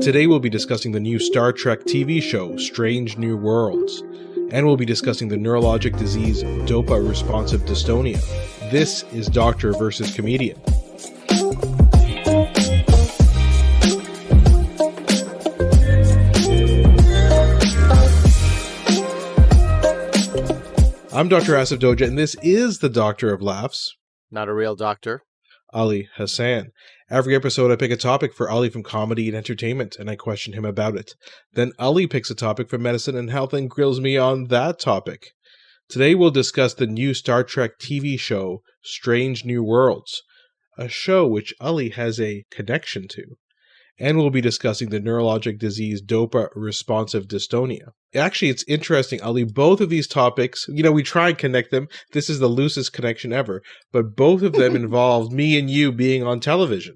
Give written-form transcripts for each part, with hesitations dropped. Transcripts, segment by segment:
Today we'll be discussing the new Star Trek TV show, Strange New Worlds, and we'll be discussing the neurologic disease Dopa-responsive Dystonia. This is Doctor versus Comedian. I'm Dr. Asif Doja, and this is the Doctor of Laughs. Not a real doctor. Ali Hassan. Every episode I pick a topic for Ali from comedy and entertainment, and I question him about it. Then Ali picks a topic from medicine and health and grills me on that topic. Today we'll discuss the new Star Trek TV show, Strange New Worlds, a show which Ali has a connection to. And we'll be discussing the neurologic disease Dopa-responsive Dystonia. Actually, it's interesting, Ali, both of these topics, we try and connect them. This is the loosest connection ever. But both of them involve me and you being on television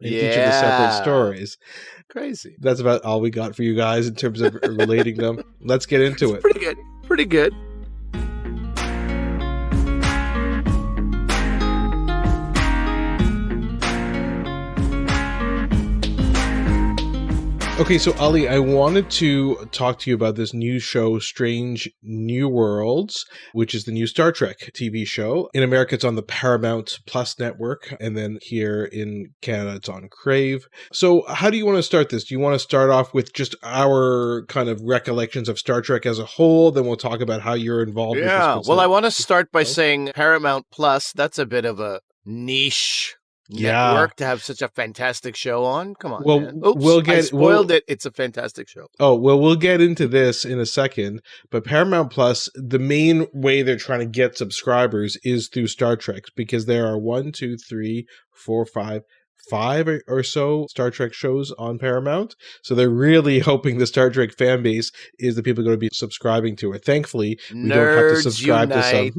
in each of the separate stories. Crazy. That's about all we got for you guys in terms of relating them. Let's get into it. Pretty good. Pretty good. Okay, so Ali, I wanted to talk to you about this new show, Strange New Worlds, which is the new Star Trek TV show. In America, it's on the Paramount Plus network, and then here in Canada, it's on Crave. So how do you want to start this? Do you want to start off with just our kind of recollections of Star Trek as a whole? Then we'll talk about how you're involved with this. Yeah, well, I want to start by saying Paramount Plus, that's a bit of a niche network to have such a fantastic show on. Come on, man. Oops, I spoiled it. It's a fantastic show. Oh, well, we'll get into this in a second, but Paramount Plus, the main way they're trying to get subscribers is through Star Trek, because there are 5 or so Star Trek shows on Paramount. So they're really hoping the Star Trek fan base is the people going to be subscribing to it. Thankfully, we don't have to subscribe to some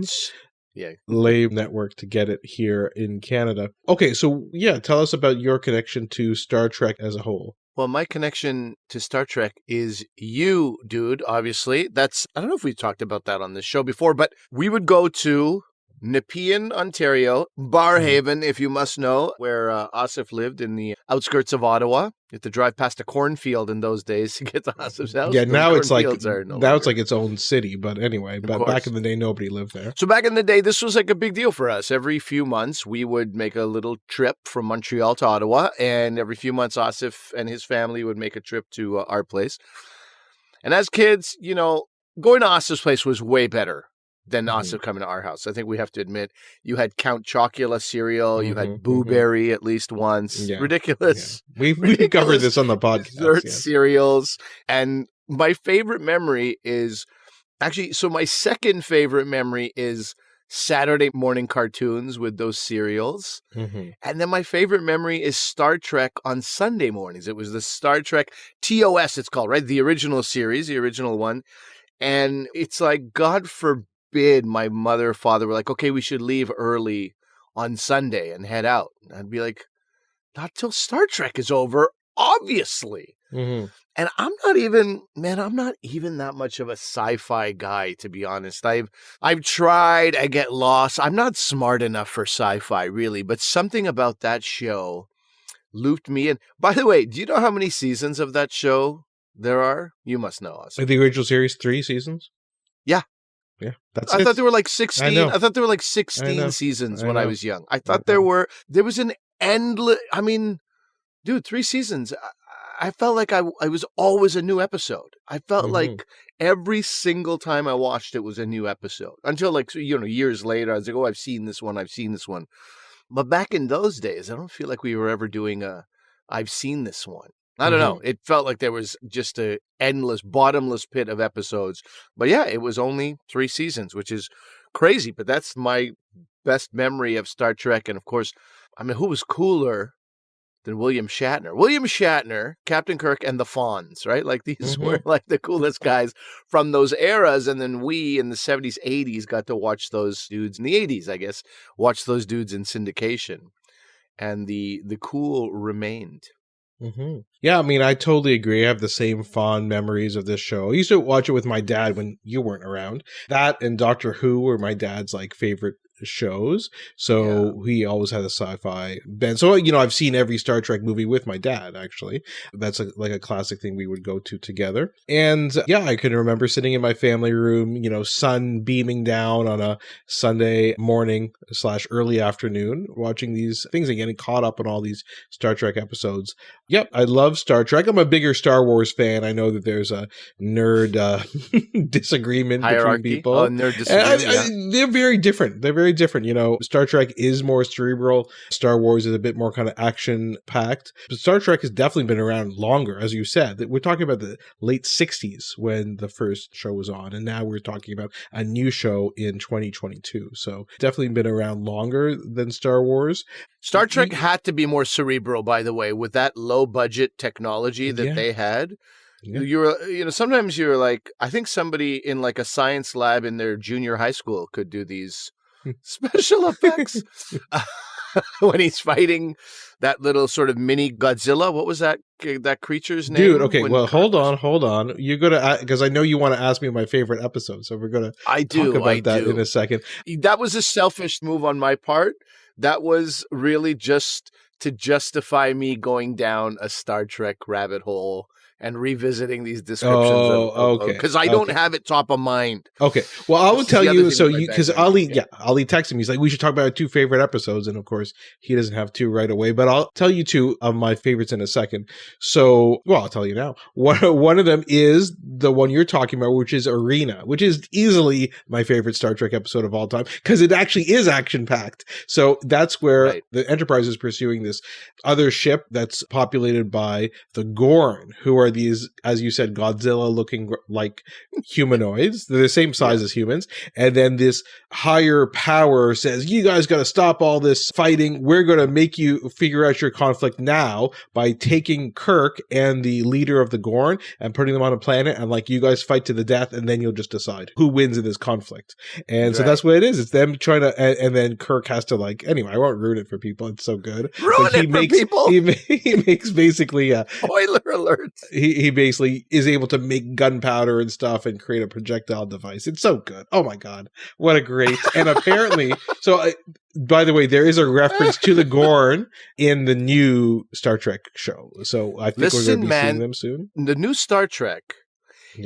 lame network to get it here in Canada. Okay, so tell us about your connection to Star Trek as a whole. Well, my connection to Star Trek is you, dude, obviously. I don't know if we talked about that on this show before, but we would go to Nepean, Ontario, Barhaven, if you must know, where Asif lived in the outskirts of Ottawa. You have to drive past a cornfield in those days to get to Asif's house. Yeah, now it's like its own city, but anyway, back in the day, nobody lived there. So back in the day, this was like a big deal for us. Every few months, we would make a little trip from Montreal to Ottawa, and every few months, Asif and his family would make a trip to our place. And as kids, going to Asif's place was way better than Asif coming to our house. I think we have to admit, you had Count Chocula cereal, you had Boo Berry at least once. Yeah. Ridiculous. Yeah. We covered this on the podcast. Cereals. And my favorite memory is, my second favorite memory is Saturday morning cartoons with those cereals. And then my favorite memory is Star Trek on Sunday mornings. It was the Star Trek TOS, it's called, right? The original series, the original one. And it's like, God forbid, my mother or father were like, okay, we should leave early on Sunday and head out. And I'd be like, not till Star Trek is over, obviously. And I'm not even that much of a sci-fi guy, to be honest. I've tried, I get lost. I'm not smart enough for sci-fi, really, but something about that show looped me in. By the way, do you know how many seasons of that show there are? You must know us. The original series, 3 seasons? Yeah. Yeah, I thought there were like 16. I thought there were like 16 seasons when I was young. I thought there was an endless. I mean, dude, 3 seasons. I felt like I was always a new episode. I felt like every single time I watched it was a new episode until years later. I was like, oh, I've seen this one. But back in those days, I don't feel like we were ever doing I've seen this one. I don't know. It felt like there was just a endless, bottomless pit of episodes. But yeah, it was only 3 seasons, which is crazy. But that's my best memory of Star Trek. And of course, who was cooler than William Shatner? William Shatner, Captain Kirk, and the Fonz, right? Like these were like the coolest guys from those eras. And then we in the 70s, 80s got to watch those dudes in the 80s, I guess, watch those dudes in syndication. And the cool remained. Yeah, I totally agree. I have the same fond memories of this show. I used to watch it with my dad when you weren't around. That and Doctor Who were my dad's favorite shows. So he always had a sci-fi bent. So, I've seen every Star Trek movie with my dad, actually. That's like a classic thing we would go to together. And I can remember sitting in my family room, sun beaming down on a Sunday morning / early afternoon, watching these things and getting caught up on all these Star Trek episodes. Yep, I love Star Trek. I'm a bigger Star Wars fan. I know that there's a nerd disagreement hierarchy between people. Nerd disagreement, they're very different. They're very different. Star Trek is more cerebral. Star Wars is a bit more kind of action-packed. But Star Trek has definitely been around longer, as you said. We're talking about the late 60s when the first show was on, and now we're talking about a new show in 2022. So definitely been around longer than Star Wars. Star Trek had to be more cerebral, by the way, with that low-budget technology that they had. Yeah. You're, sometimes you're like, I think somebody in like a science lab in their junior high school could do these special effects when he's fighting that little sort of mini Godzilla. What was that creature's name? Dude, okay, well, hold on. You're going to, because I know you want to ask me my favorite episode, so we're going to talk about that in a second. That was a selfish move on my part. That was really just to justify me going down a Star Trek rabbit hole and revisiting these descriptions. Because I don't have it top of mind. Okay. Well, I will tell you, because Ali texted me, he's like, we should talk about our 2 favorite episodes. And of course, he doesn't have 2 right away, but I'll tell you 2 of my favorites in a second. So, I'll tell you now. One of them is the one you're talking about, which is Arena, which is easily my favorite Star Trek episode of all time, because it actually is action-packed. So that's where the Enterprise is pursuing this other ship that's populated by the Gorn, who are these, as you said, Godzilla-looking like humanoids. They're the same size as humans. And then this higher power says, you guys got to stop all this fighting. We're going to make you figure out your conflict now by taking Kirk and the leader of the Gorn and putting them on a planet, and like, you guys fight to the death, and then you'll just decide who wins in this conflict. And so that's what it is. It's them trying to, and then Kirk has to anyway, I won't ruin it for people. It's so good. People. He makes basically spoiler alert. He basically is able to make gunpowder and stuff and create a projectile device. It's so good. Oh my God. What a great. And apparently, by the way, there is a reference to the Gorn in the new Star Trek show. So I think we're going to be seeing them soon. The new Star Trek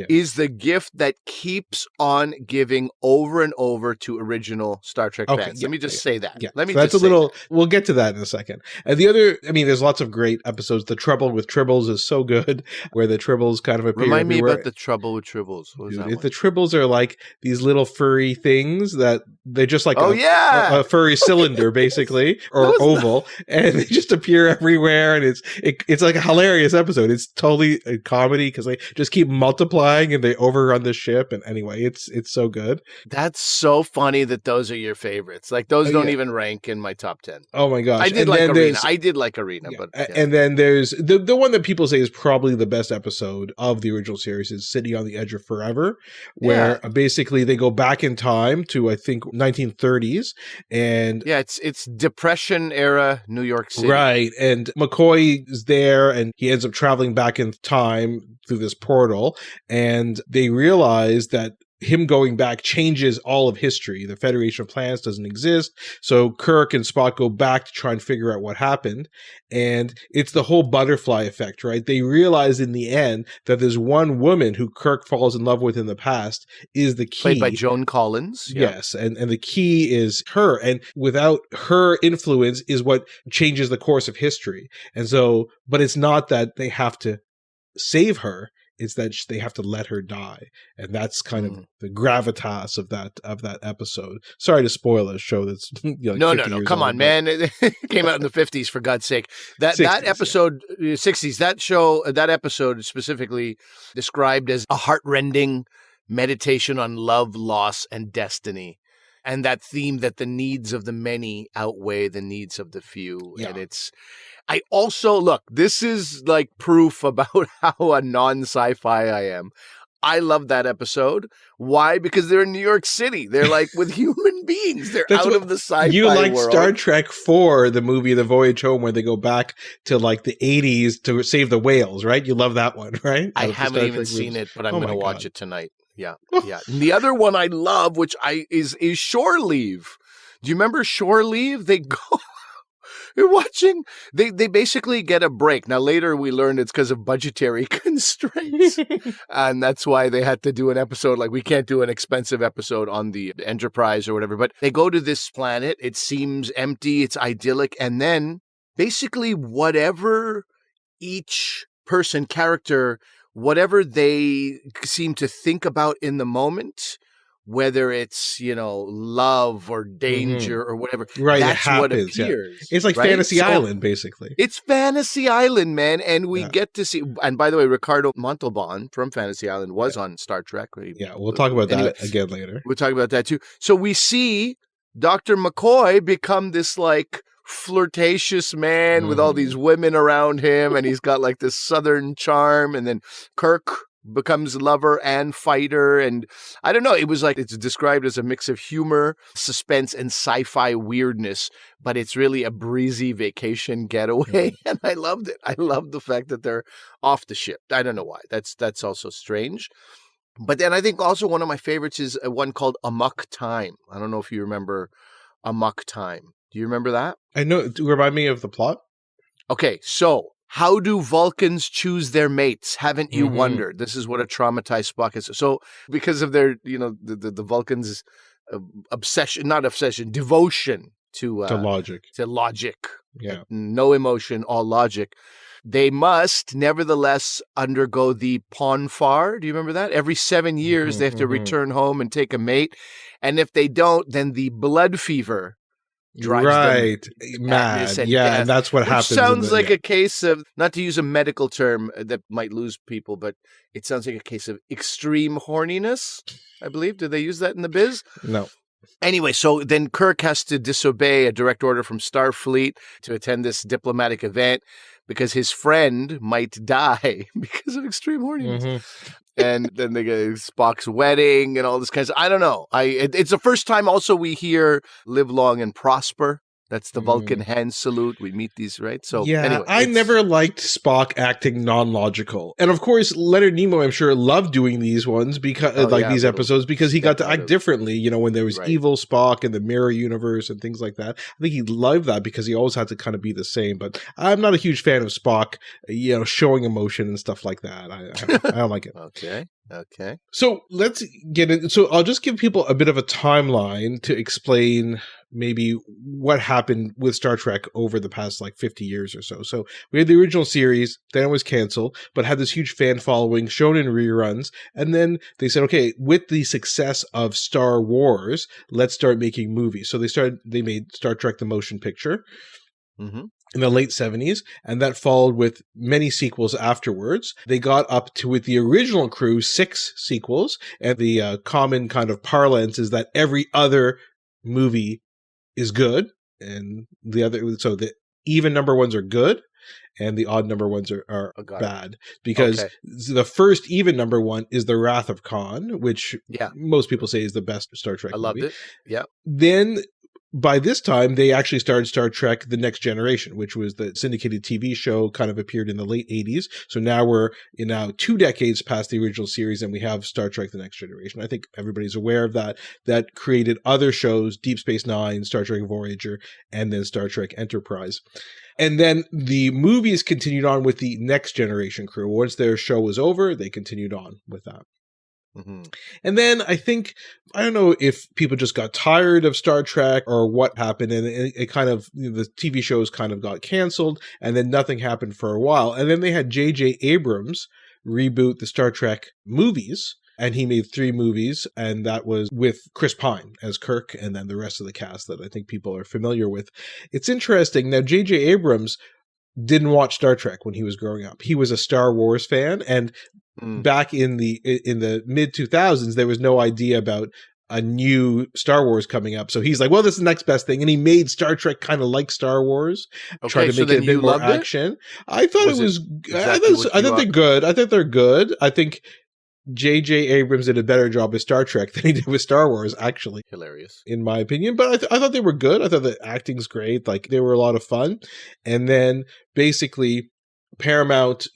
is the gift that keeps on giving over and over to original Star Trek fans. Let me just say that. Yeah. We'll get to that in a second. And the other, there's lots of great episodes. The Trouble with Tribbles is so good, where the Tribbles kind of appear Remind everywhere. me about the Trouble with Tribbles. What was that one? The Tribbles are like these little furry things that they're just like a furry cylinder, basically, or oval, and they just appear everywhere. And it's like a hilarious episode. It's totally a comedy because they just keep multiplying and they overrun the ship. And anyway, it's so good. That's so funny that those are your favorites. Like, those don't even rank in my top 10. Oh my gosh. I did like Arena. But and then there's the one that people say is probably the best episode of the original series is City on the Edge of Forever, where basically they go back in time to, I think, 1930s. And it's Depression era New York City. Right. And McCoy is there and he ends up traveling back in time through this portal, and they realize that him going back changes all of history. The Federation of Planets doesn't exist. So Kirk and Spock go back to try and figure out what happened. And it's the whole butterfly effect, right? They realize in the end that there's one woman who Kirk falls in love with in the past is the key. Played by Joan Collins. Yes. And the key is her. And without her influence is what changes the course of history. And so, but it's not that they have to save her, it's that they have to let her die, and that's kind of the gravitas of that episode. Sorry to spoil a show that's no, come on, man! It came out in the 50s, for God's sake. That 60s, that episode, 60s. That episode specifically described as a heartrending meditation on love, loss, and destiny. And that theme that the needs of the many outweigh the needs of the few. Yeah. And I also, look, this is like proof about how a non-sci-fi I am. I love that episode. Why? Because they're in New York City. They're like with human beings. They're out of the sci-fi You like world. Star Trek 4, the movie The Voyage Home, where they go back to like the 80s to save the whales, right? You love that one, right? I haven't even seen it, but I'm going to watch it tonight. Yeah. Yeah. And the other one I love, which is Shore Leave. Do you remember Shore Leave? They go. You're watching. They basically get a break. Now later we learned it's because of budgetary constraints, and that's why they had to do an episode. Like we can't do an expensive episode on the Enterprise or whatever. But they go to this planet. It seems empty. It's idyllic, and then basically whatever each character, whatever they seem to think about in the moment, whether it's, love or danger or whatever, right, that's what appears. Yeah. It's like Fantasy Island, basically. It's Fantasy Island, man. And we get to see, and by the way, Ricardo Montalban from Fantasy Island was on Star Trek. We'll talk about that again later. We'll talk about that too. So we see Dr. McCoy become this like flirtatious man with all these women around him, and he's got like this southern charm, and then Kirk becomes lover and fighter, and I don't know, it was like it's described as a mix of humor, suspense, and sci-fi weirdness, but it's really a breezy vacation getaway, and I loved it. I loved the fact that they're off the ship. I don't know why. That's also strange. But then I think also one of my favorites is one called Amok Time. I don't know if you remember Amok Time. Do you remember that? I know. Remind me of the plot. Okay, so how do Vulcans choose their mates? Haven't you wondered? This is what a traumatized Spock is. So because of their, the Vulcans' devotion to logic. To logic. Yeah. No emotion, all logic. They must nevertheless undergo the Ponfar. Do you remember that? Every 7 years, they have to return home and take a mate. And if they don't, then the blood fever drives them mad. Yeah, and that's what happens. Sounds like a case of, not to use a medical term that might lose people, but it sounds like a case of extreme horniness, I believe. Did they use that in the biz? No. Anyway, so then Kirk has to disobey a direct order from Starfleet to attend this diplomatic event because his friend might die because of extreme horniness. And then they get Spock's wedding and all this kind of. I don't know. It's the first time also we hear "Live long and prosper." That's the Vulcan hand salute. We meet these, right? So yeah, anyway, I never liked Spock acting non-logical, and of course, Leonard Nimoy, I'm sure, loved doing these ones because, these episodes, because he got to act differently. When there was evil Spock in the Mirror Universe and things like that. I think he loved that because he always had to kind of be the same. But I'm not a huge fan of Spock, showing emotion and stuff like that. I don't like it. Okay. So let's get in. So I'll just give people a bit of a timeline to explain maybe what happened with Star Trek over the past 50 years or so. So we had the original series, then it was canceled, but had this huge fan following, shown in reruns. And then they said, okay, with the success of Star Wars, let's start making movies. So they made Star Trek the Motion Picture. In the late 70s, and that followed with many sequels afterwards. They got up to, with the original crew, 6 sequels, and the common kind of parlance is that every other movie is good, and so the even number ones are good, and the odd number ones are bad. Because the first even number one is The Wrath of Khan, which most people say is the best Star Trek movie. I loved it. Yeah. Then by this time, they actually started Star Trek The Next Generation, which was the syndicated TV show, kind of appeared in the late 80s. So now we're 2 decades past the original series, and we have Star Trek The Next Generation. I think everybody's aware of that. That created other shows, Deep Space Nine, Star Trek Voyager, and then Star Trek Enterprise. And then the movies continued on with the Next Generation crew. Once their show was over, they continued on with that. And then I don't know if people just got tired of Star Trek or what happened, and it kind of, the TV shows kind of got canceled, and then nothing happened for a while. And then they had J.J. Abrams reboot the Star Trek movies, and he made 3 movies, and that was with Chris Pine as Kirk, and then the rest of the cast that I think people are familiar with. It's interesting. Now, J.J. Abrams didn't watch Star Trek when he was growing up. He was a Star Wars fan, and back in the mid 2000s, there was no idea about a new Star Wars coming up. So he's like, well, this is the next best thing. And he made Star Trek kind of like Star Wars, trying to make it a bit more action. I thought it was, I think they're good. I think they're good. I think J.J. Abrams did a better job with Star Trek than he did with Star Wars, actually. Hilarious. In my opinion. But I thought they were good. I thought the acting's great. They were a lot of fun. And then basically Paramount,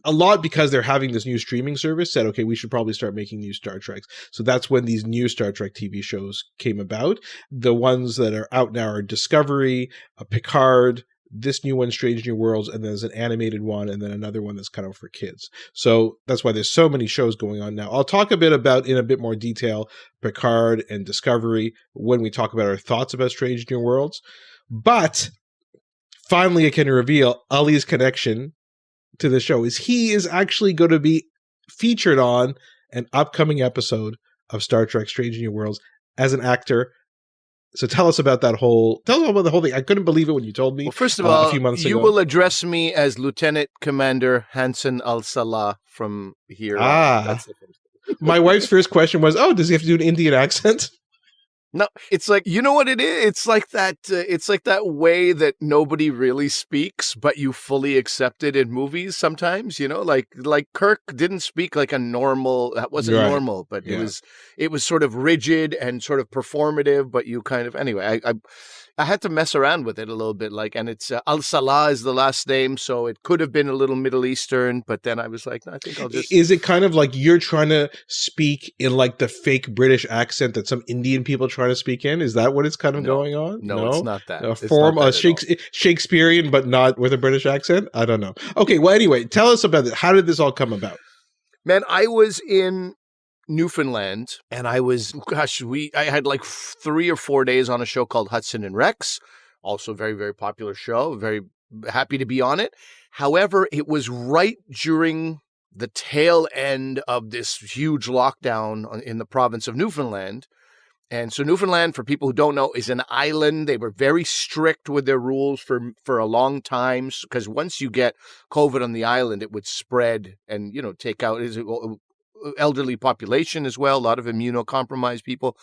a lot because they're having this new streaming service, said, okay, we should probably start making new Star Treks. So that's when these new Star Trek TV shows came about. The ones that are out now are Discovery, Picard, this new one, Strange New Worlds, and there's an animated one, and then another one that's kind of for kids. So that's why there's so many shows going on now. I'll talk a bit about, in a bit more detail, Picard and Discovery when we talk about our thoughts about Strange New Worlds. But finally, I can reveal Ali's connection to the show is he is actually going to be featured on an upcoming episode of Star Trek Strange New Worlds as an actor. So tell us about the whole thing. I couldn't believe it when you told me. Well, first of all, a few months ago. You will address me as Lieutenant Commander Hansen Al-Salah from here. That's my wife's first question was, "Oh, does he have to do an Indian accent?" No, it's like, you know what it is? It's like that way that nobody really speaks, but you fully accept it in movies sometimes, like Kirk didn't speak like a normal, that wasn't normal, but it was sort of rigid and sort of performative, but you kind of, anyway, I had to mess around with it a little bit, and it's Al-Salah is the last name, so it could have been a little Middle Eastern, but then I was like, no, I think I'll just... Is it kind of like you're trying to speak in like the fake British accent that some Indian people try to speak in? Is that what it's kind of going on? No, it's not that. A form of Shakespearean, but not with a British accent? I don't know. Okay, well, anyway, tell us about it. How did this all come about? Man, I was in Newfoundland, and I had like 3 or 4 days on a show called Hudson and Rex, also very, very popular show, very happy to be on it. However, it was right during the tail end of this huge lockdown in the province of Newfoundland. And so Newfoundland, for people who don't know, is an island. They were very strict with their rules for a long time, because once you get COVID on the island, it would spread and, take out elderly population as well, a lot of immunocompromised people.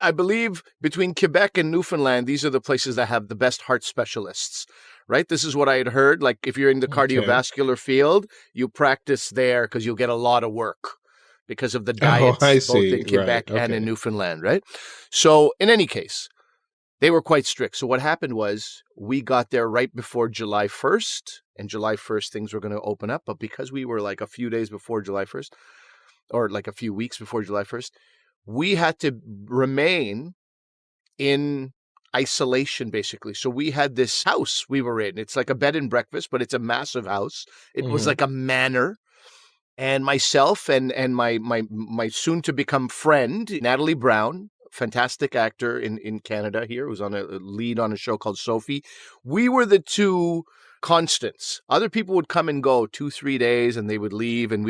I believe between Quebec and Newfoundland, these are the places that have the best heart specialists, right? This is what I had heard. Like if you're in the cardiovascular field, you practice there because you'll get a lot of work because of the diets both in Quebec and in Newfoundland, right? So in any case, they were quite strict. So what happened was we got there right before July 1st, and July 1st things were going to open up. But because we were like a few days before July 1st, or like a few weeks before July 1st, we had to remain in isolation, basically. So we had this house we were in. It's like a bed and breakfast, but it's a massive house. It was like a manor. And myself and my soon to become friend, Natalie Brown, fantastic actor in Canada here, who's on a lead on a show called Sophie. We were the two constants. Other people would come and go 2-3 days and they would leave, and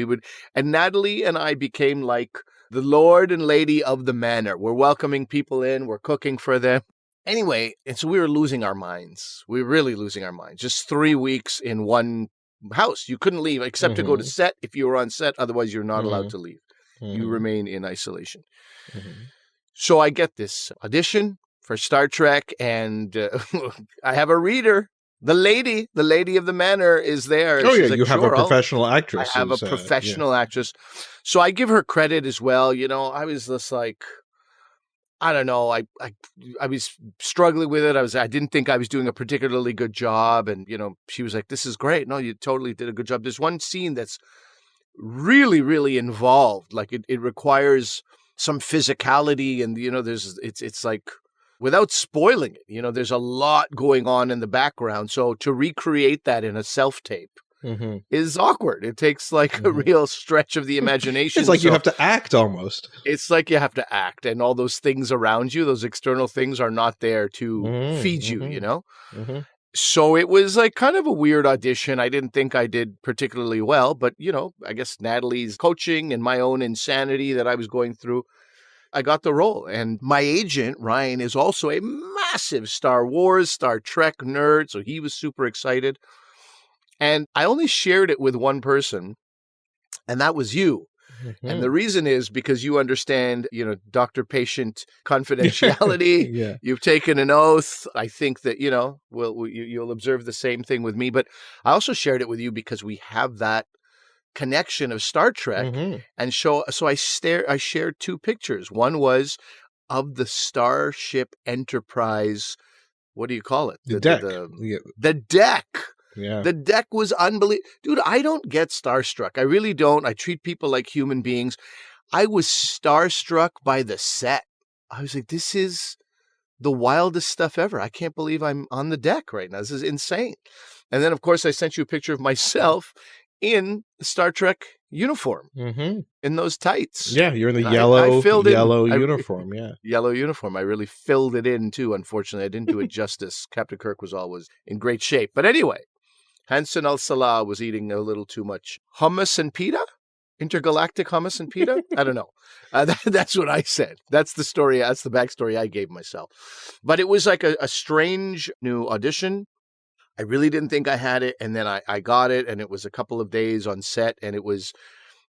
Natalie and I became like the lord and lady of the manor. We're welcoming people in, we're cooking for them. Anyway, and so we were losing our minds. We were really losing our minds. Just 3 weeks in one house. You couldn't leave except to go to set if you were on set. Otherwise, you're not allowed to leave. You remain in isolation. So I get this audition for Star Trek, and I have a reader. The lady of the manor is there. Oh, yeah, like, you have a professional actress. I have a professional actress. So I give her credit as well. I was just like, I don't know. I was struggling with it. I didn't think I was doing a particularly good job. And, she was like, this is great. No, you totally did a good job. There's one scene that's really, really involved. Like it requires some physicality, and it's like, without spoiling it, there's a lot going on in the background. So to recreate that in a self-tape is awkward. It takes like a real stretch of the imagination. It's like you have to act almost. It's like you have to act, and all those things around you, those external things, are not there to feed you, So it was like kind of a weird audition. I didn't think I did particularly well, but, I guess Natalie's coaching and my own insanity that I was going through, I got the role. And my agent, Ryan, is also a massive Star Wars, Star Trek nerd, so he was super excited. And I only shared it with one person, and that was you. And the reason is because you understand, doctor-patient confidentiality. Yeah. You've taken an oath. I think that, you'll observe the same thing with me. But I also shared it with you because we have that connection of Star Trek. And so I shared 2 pictures. One was of the Starship Enterprise. What do you call it? The deck. The deck. Yeah. The deck was unbelievable. Dude, I don't get starstruck. I really don't. I treat people like human beings. I was starstruck by the set. I was like, this is the wildest stuff ever. I can't believe I'm on the deck right now. This is insane. And then, of course, I sent you a picture of myself in Star Trek uniform, in those tights. Yeah, you're in the yellow uniform. Yeah, yellow uniform. I really filled it in too. Unfortunately, I didn't do it justice. Captain Kirk was always in great shape. But anyway, Hansen al-Salah was eating a little too much hummus and pita. Intergalactic hummus and pita? I don't know. That's what I said. That's the story. That's the backstory I gave myself. But it was like a strange new audition. I really didn't think I had it. And then I got it. And it was a couple of days on set. And it was,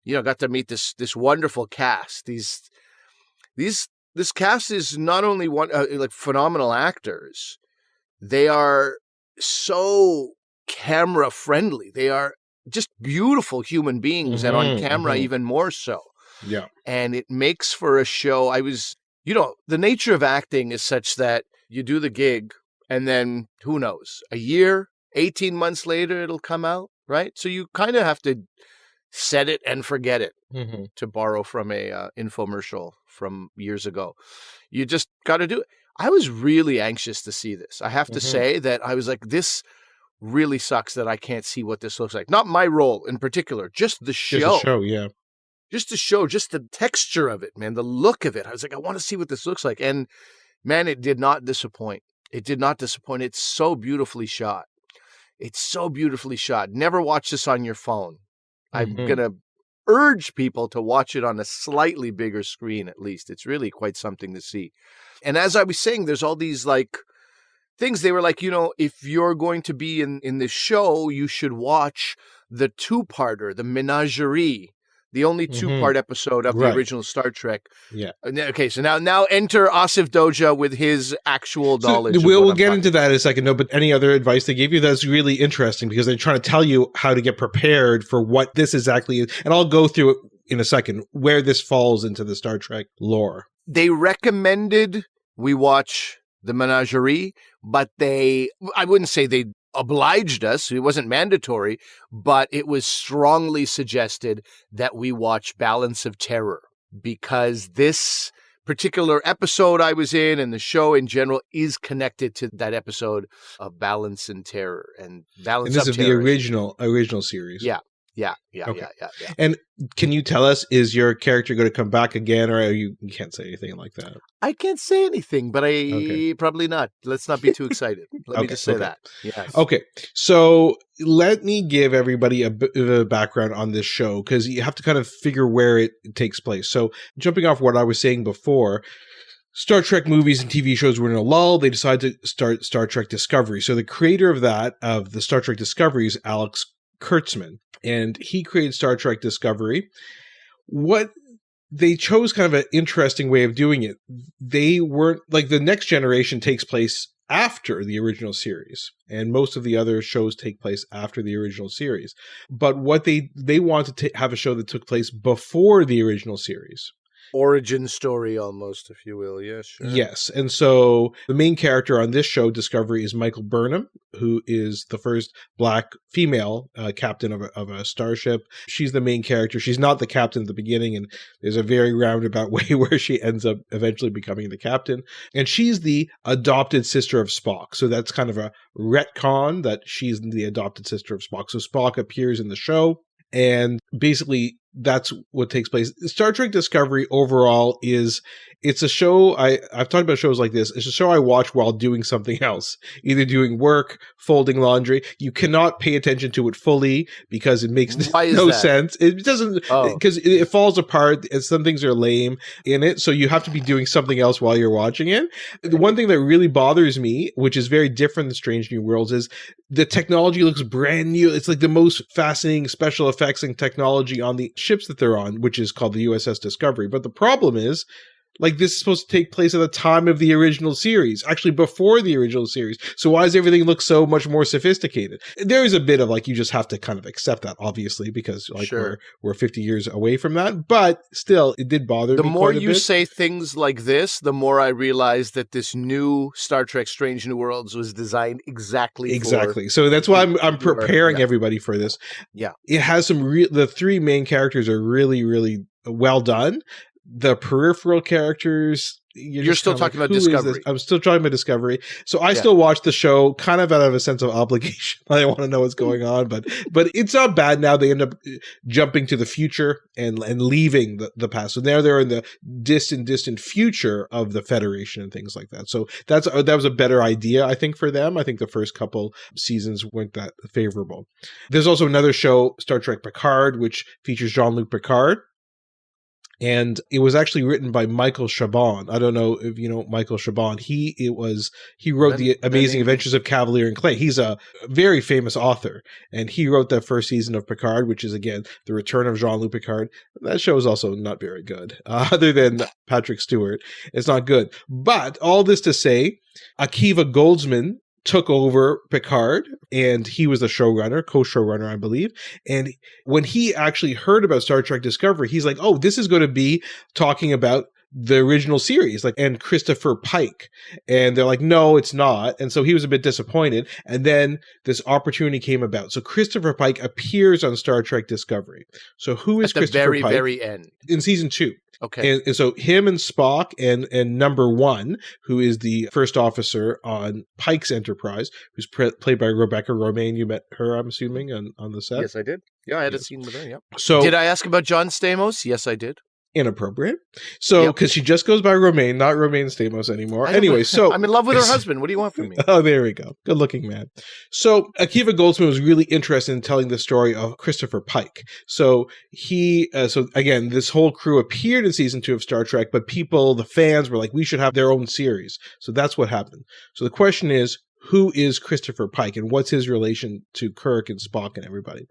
got to meet this wonderful cast. This cast is not only like phenomenal actors. They are so camera friendly. They are just beautiful human beings, and on camera even more so. Yeah. And it makes for a show. The nature of acting is such that you do the gig and then who knows, a year, 18 months later, it'll come out, right? So you kind of have to set it and forget it, to borrow from a infomercial from years ago. You just got to do it. I was really anxious to see this. I have to say that I was like, this really sucks that I can't see what this looks like. Not my role in particular, just the show. Just the show, yeah. Just the show, just the texture of it, man, the look of it. I was like, I want to see what this looks like. And man, it did not disappoint. It did not disappoint. It's so beautifully shot. It's so beautifully shot. Never watch this on your phone. I'm going to urge people to watch it on a slightly bigger screen, at least. It's really quite something to see. And as I was saying, there's all these like things. They were like, if you're going to be in this show, you should watch the two-parter, the Menagerie, the only two-part episode of the original Star Trek. Yeah. Okay, so now enter Asif Doja with his actual knowledge. So we'll get into that in a second. No, but any other advice they gave you? That's really interesting because they're trying to tell you how to get prepared for what this exactly is. And I'll go through it in a second, where this falls into the Star Trek lore. They recommended we watch the Menagerie, but I wouldn't say they obliged us. It wasn't mandatory, but it was strongly suggested that we watch Balance of Terror, because this particular episode I was in and the show in general is connected to that episode of Balance and Terror. And this is the original series. Yeah. And can you tell us, is your character going to come back again, or you can't say anything like that? I can't say anything, but probably not. Let's not be too excited. Let me just say that. Yes. Okay. So let me give everybody a bit of a background on this show, because you have to kind of figure where it takes place. So jumping off what I was saying before, Star Trek movies and TV shows were in a lull. They decided to start Star Trek Discovery. So the creator of the Star Trek Discovery is Alex Kurtzman, and he created Star Trek Discovery. What they chose kind of an interesting way of doing it. They weren't like, the Next Generation takes place after the original series, and most of the other shows take place after the original series. But what they wanted to have a show that took place before the original series. Origin story almost, if you will. Yes, sure. Yes. And so the main character on this show, Discovery, is Michael Burnham, who is the first Black female captain of a starship. She's the main character. She's not the captain at the beginning, and there's a very roundabout way where she ends up eventually becoming the captain. And she's the adopted sister of Spock. So that's kind of a retcon that she's the adopted sister of Spock. So Spock appears in the show, and basically that's what takes place. Star Trek Discovery overall it's a show, I've talked about shows like this. It's a show I watch while doing something else, either doing work, folding laundry. You cannot pay attention to it fully because it makes no sense. It doesn't, because it falls apart, and some things are lame in it. So you have to be doing something else while you're watching it. The one thing that really bothers me, which is very different than Strange New Worlds, is the technology looks brand new. It's like the most fascinating special effects and technology on the ships that they're on, which is called the USS Discovery. But the problem is, Like, this is supposed to take place at the time of the original series, actually before the original series. So why does everything look so much more sophisticated? There is a bit of, like, you just have to kind of accept that, obviously, because, like, we're 50 years away from that. But still, it did bother me quite a bit. The more you say things like this, the more I realize that this new Star Trek Strange New Worlds was designed exactly. So that's why I'm preparing everybody for this. Yeah. It has the three main characters are really, really well done. The peripheral characters, you're still talking about Discovery. I'm still talking about Discovery. So I still watch the show kind of out of a sense of obligation. I want to know what's going on, but it's not bad now. They end up jumping to the future and leaving the past. So now they're in the distant future of the Federation and things like that. So that was a better idea, I think, for them. I think the first couple seasons weren't that favorable. There's also another show, Star Trek Picard, which features Jean-Luc Picard. And it was actually written by Michael Chabon. I don't know if you know Michael Chabon. He wrote The Amazing Adventures of Cavalier and Clay. He's a very famous author, and he wrote that first season of Picard, which is, again, the return of Jean-Luc Picard. That show is also not very good. Other than Patrick Stewart, it's not good. But all this to say, Akiva Goldsman took over Picard, and he was the showrunner, co-showrunner, I believe. And when he actually heard about Star Trek Discovery, he's like, oh, this is going to be talking about the original series, like, and Christopher Pike. And they're like, no, it's not. And so he was a bit disappointed. And then this opportunity came about. So Christopher Pike appears on Star Trek Discovery. So who is Christopher Pike? At the very end. In season 2. Okay. And so him and Spock and number 1, who is the first officer on Pike's Enterprise, who's played by Rebecca Romijn. You met her, I'm assuming, on the set? Yes, I did. Yeah, I had a scene with her, yeah. So, did I ask about John Stamos? Yes, I did. Inappropriate. So, because she just goes by Romaine, not Romaine Stamos anymore. Anyway, so I'm in love with her husband. What do you want from me? Oh, there we go. Good looking man. So Akiva Goldsman was really interested in telling the story of Christopher Pike. So so again, this whole crew appeared in season 2 of Star Trek, but the fans were like, we should have their own series. So that's what happened. So the question is, who is Christopher Pike and what's his relation to Kirk and Spock and everybody?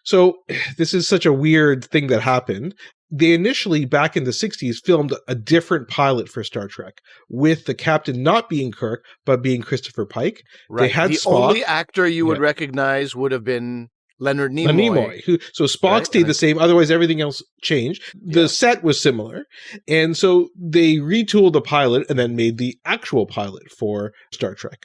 So this is such a weird thing that happened. They initially, back in the 60s, filmed a different pilot for Star Trek with the captain not being Kirk, but being Christopher Pike. Right. They had the Spock. Only actor you would recognize would have been Leonard Nimoy. So Spock stayed the same. Otherwise, everything else changed. The set was similar. And so they retooled the pilot and then made the actual pilot for Star Trek.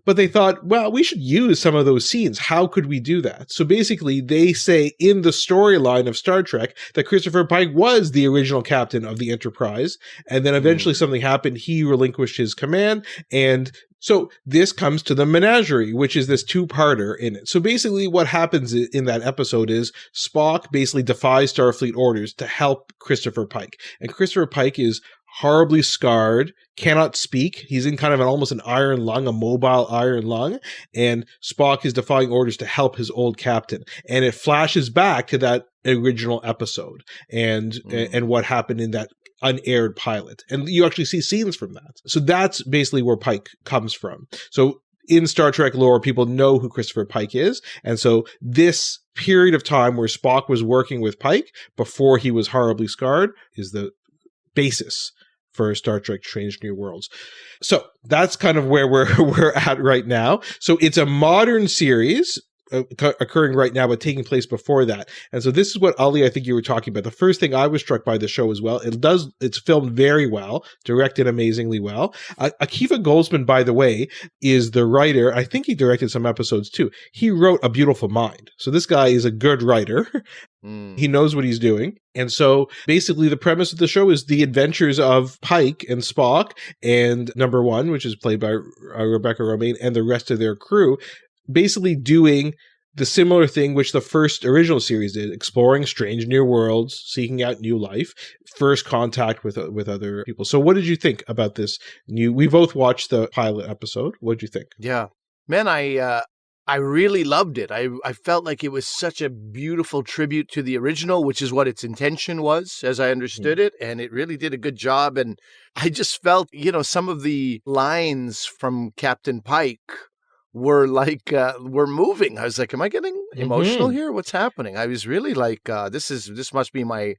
But they thought, well, we should use some of those scenes. How could we do that? So basically, they say in the storyline of Star Trek that Christopher Pike was the original captain of the Enterprise. And then eventually something happened. He relinquished his command. And so this comes to the menagerie, which is this 2-parter in it. So basically what happens in that episode is Spock basically defies Starfleet orders to help Christopher Pike. And Christopher Pike is horribly scarred, cannot speak. He's in kind of almost an iron lung, a mobile iron lung. And Spock is defying orders to help his old captain. And it flashes back to that original episode and what happened in that unaired pilot. And you actually see scenes from that. So that's basically where Pike comes from. So in Star Trek lore, people know who Christopher Pike is. And so this period of time where Spock was working with Pike before he was horribly scarred is the basis for Star Trek Strange New Worlds. So that's kind of where we're at right now. So it's a modern series occurring right now, but taking place before that. And so this is what, Ali, I think you were talking about. The first thing I was struck by the show as well, it's filmed very well, directed amazingly well. Akiva Goldsman, by the way, is the writer. I think he directed some episodes too. He wrote A Beautiful Mind. So this guy is a good writer. He knows what he's doing. And so basically the premise of the show is the adventures of Pike and Spock and number 1, which is played by Rebecca Romijn, and the rest of their crew, basically doing the similar thing which the first original series did, exploring strange new worlds, seeking out new life, first contact with other people. So what did you think about this we both watched the pilot episode. What did you think? Yeah. Man, I really loved it. I felt like it was such a beautiful tribute to the original, which is what its intention was, as I understood it. And it really did a good job. And I just felt, some of the lines from Captain Pike were like were moving. I was like, am I getting emotional here? What's happening? I was really like, this must be my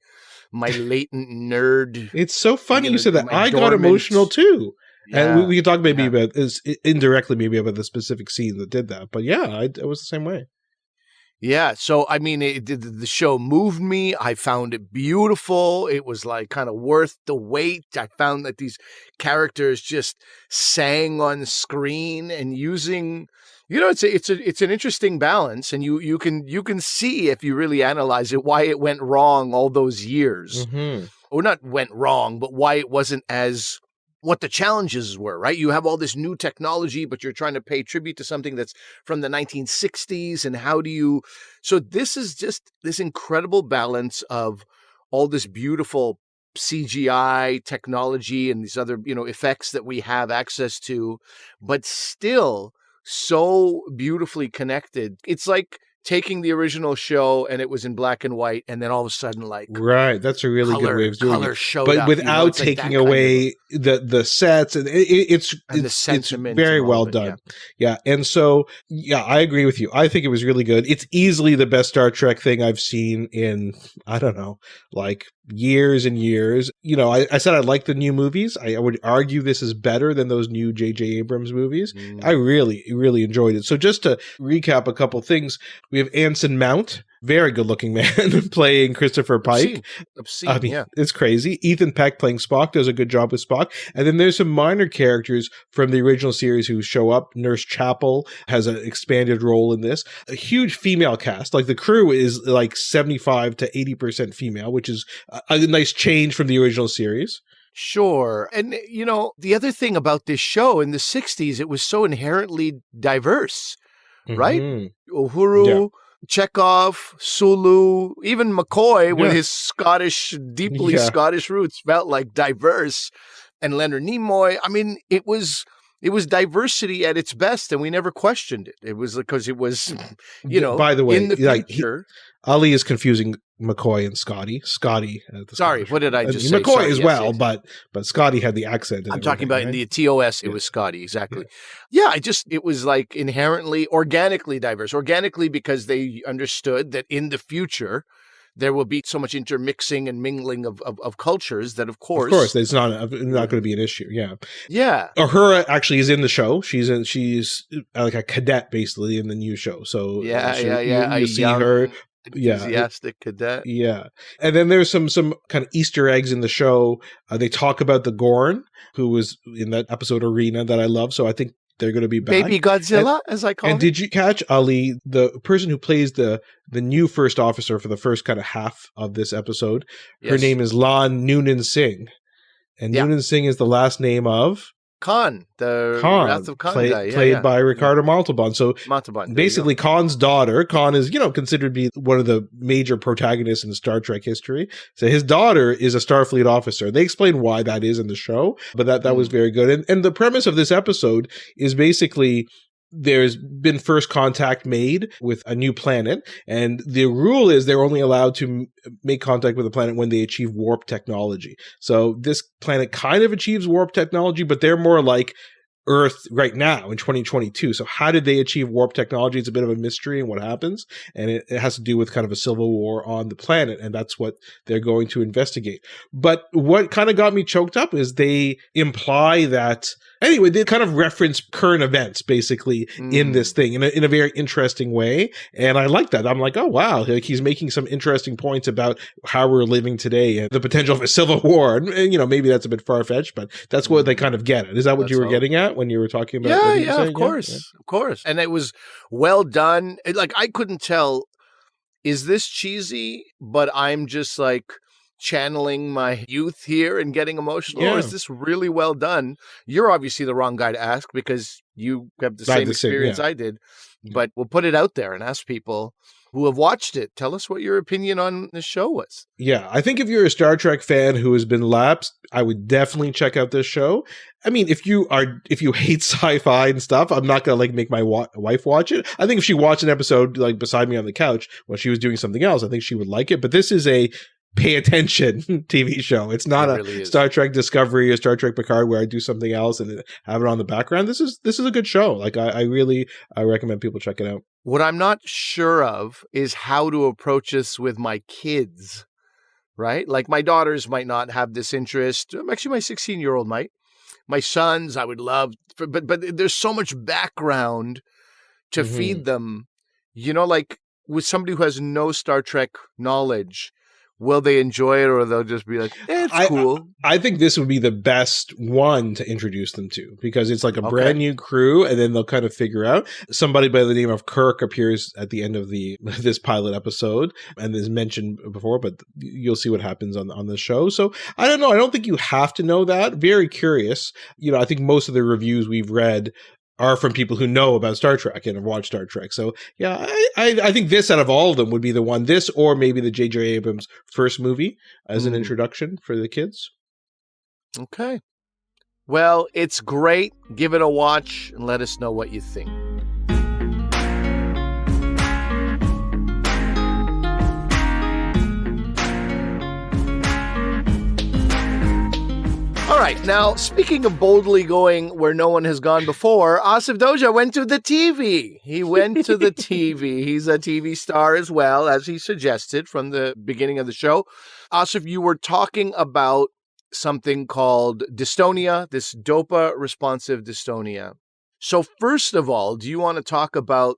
latent nerd. It's so funny you said that. I got emotional too. Yeah, and we can talk maybe about this indirectly, maybe about the specific scene that did that. But yeah, I was the same way. Yeah. So, I mean, the show moved me. I found it beautiful. It was like kind of worth the wait. I found that these characters just sang on screen and using, it's an interesting balance. And you can see, if you really analyze it, why it went wrong all those years. Or not went wrong, but why it wasn't as what the challenges were, right? You have all this new technology, but you're trying to pay tribute to something that's from the 1960s. And so this is just this incredible balance of all this beautiful CGI technology and these other, effects that we have access to, but still so beautifully connected. It's like taking the original show and it was in black and white, and then all of a sudden, like, right, that's a really good way of doing it. Showed but up, without taking away the sets, and it's very well done. Yeah, and so I agree with you. I think it was really good. It's easily the best Star Trek thing I've seen in, I don't know, like years and years. I said I like the new movies. I would argue this is better than those new J.J. Abrams movies. I really, really enjoyed it. So just to recap a couple things, we have Anson Mount, very good-looking man, playing Christopher Pike. Obscene, I mean, it's crazy. Ethan Peck playing Spock does a good job with Spock. And then there's some minor characters from the original series who show up. Nurse Chapel has an expanded role in this. A huge female cast. Like, the crew is like 75 to 80% female, which is a nice change from the original series. Sure. And, the other thing about this show in the 60s, it was so inherently diverse, right? Uhuru, Chekhov, Sulu, even McCoy with his deeply Scottish roots felt like diverse. And Leonard Nimoy, I mean, it was diversity at its best, and we never questioned it. It was because it was, by the way, in the future. Ali is confusing McCoy and Scotty. Sorry, what did I just say? McCoy as well, but Scotty had the accent. I'm talking about in the TOS, it was Scotty, exactly. Yeah, it was like inherently, organically diverse. Organically because they understood that in the future, there will be so much intermixing and mingling of cultures that, of course, it's not going to be an issue. Yeah, yeah. Uhura actually is in the show. She's like a cadet basically in the new show. So you see her. Enthusiastic cadet. Yeah. And then there's some kind of Easter eggs in the show. They talk about the Gorn, who was in that episode Arena that I love. So I think they're going to be back. Baby Godzilla, as I call it. And did you catch, Ali, the person who plays the new first officer for the first kind of half of this episode? Yes. Her name is Lan Noonan Singh. And Noonan Singh is the last name of? Khan, Wrath of Khan guy. Played by Ricardo Montalban. So Montalban, basically Khan's daughter, Khan is, considered to be one of the major protagonists in Star Trek history. So his daughter is a Starfleet officer. They explain why that is in the show, but that was very good. And the premise of this episode is basically there's been first contact made with a new planet, and the rule is they're only allowed to make contact with the planet when they achieve warp technology. So this planet kind of achieves warp technology, but they're more like Earth right now in 2022. So how did they achieve warp technology? It's a bit of a mystery in what happens, and it has to do with kind of a civil war on the planet, and that's what they're going to investigate. But what kind of got me choked up is they imply that anyway, they kind of reference current events basically in this thing in a very interesting way. And I like that. I'm like, oh, wow. Like, he's making some interesting points about how we're living today and the potential of a civil war. And maybe that's a bit far-fetched, but that's what they kind of get at. Is that what you were getting at when you were talking about? Of course. And it was well done. Like, I couldn't tell, is this cheesy? But I'm just like channeling my youth here and getting emotional, or is this really well done? You're obviously the wrong guy to ask because you have the same experience I did, but we'll put it out there and ask people who have watched it. Tell us what your opinion on the show was. Yeah, I think if you're a Star Trek fan who has been lapsed, I would definitely check out this show. I mean, if you hate sci-fi and stuff, I'm not gonna make my wife watch it. I think if she watched an episode beside me on the couch when she was doing something else, I think she would like it. But this is a pay attention TV show. It's not a Star Trek Discovery or Star Trek Picard where I do something else and have it on the background. This is a good show. Like I recommend people check it out. What I'm not sure of is how to approach this with my kids, right? Like my daughters might not have this interest. Actually, my 16-year-old might. My sons, I would love, but there's so much background to feed them. You know, like with somebody who has no Star Trek knowledge, will they enjoy it, or they'll just be like, it's cool? I think this would be the best one to introduce them to, because it's like a brand new crew, and then they'll kind of figure out. Somebody by the name of Kirk appears at the end of this pilot episode, and is mentioned before, but you'll see what happens on the show. So I don't know. I don't think you have to know that. Very curious. You know, I think most of the reviews we've read are from people who know about Star Trek and have watched Star Trek. So yeah, I think this out of all of them would be the one. This or maybe the J.J. Abrams first movie as an introduction for the kids. Okay. Well, it's great. Give it a watch and let us know what you think. All right, now, speaking of boldly going where no one has gone before, Asif Doja went to the TV. He went to the TV. He's a TV star as well, as he suggested from the beginning of the show. Asif, you were talking about something called dystonia, this Dopa-responsive Dystonia. So first of all, do you want to talk about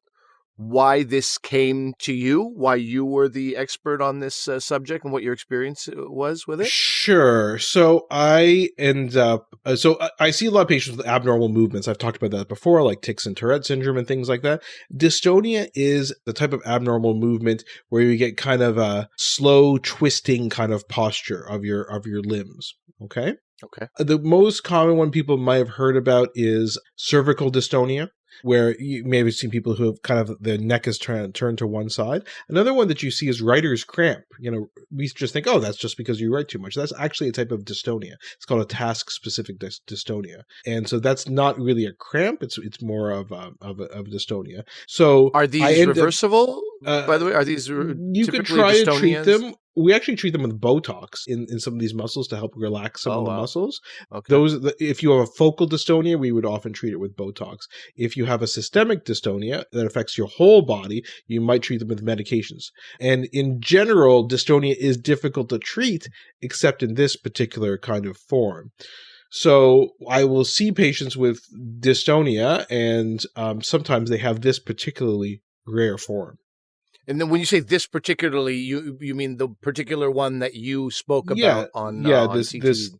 why this came to you, why you were the expert on this subject and what your experience was with it? Sure. So I end up, I see a lot of patients with abnormal movements. I've talked about that before, like tics and Tourette syndrome and things like that. Dystonia is the type of abnormal movement where you get kind of a slow twisting kind of posture of your limbs. Okay. Okay. The most common one people might have heard about is cervical dystonia, where you may have seen people who have kind of their neck is turned to one side. Another one that you see is writer's cramp. You know, we just think, oh, that's just because you write too much. That's actually a type of dystonia. It's called a task-specific dystonia, and so that's not really a cramp. It's more of dystonia. So are these reversible? By the way, are these you could try to treat them? We actually treat them with Botox in some of these muscles to help relax some of the muscles. Okay. If you have a focal dystonia, we would often treat it with Botox. If you have a systemic dystonia that affects your whole body, you might treat them with medications. And in general, dystonia is difficult to treat, except in this particular kind of form. So I will see patients with dystonia, and sometimes they have this particularly rare form. And then when you say this particularly, you mean the particular one that you spoke about on this News,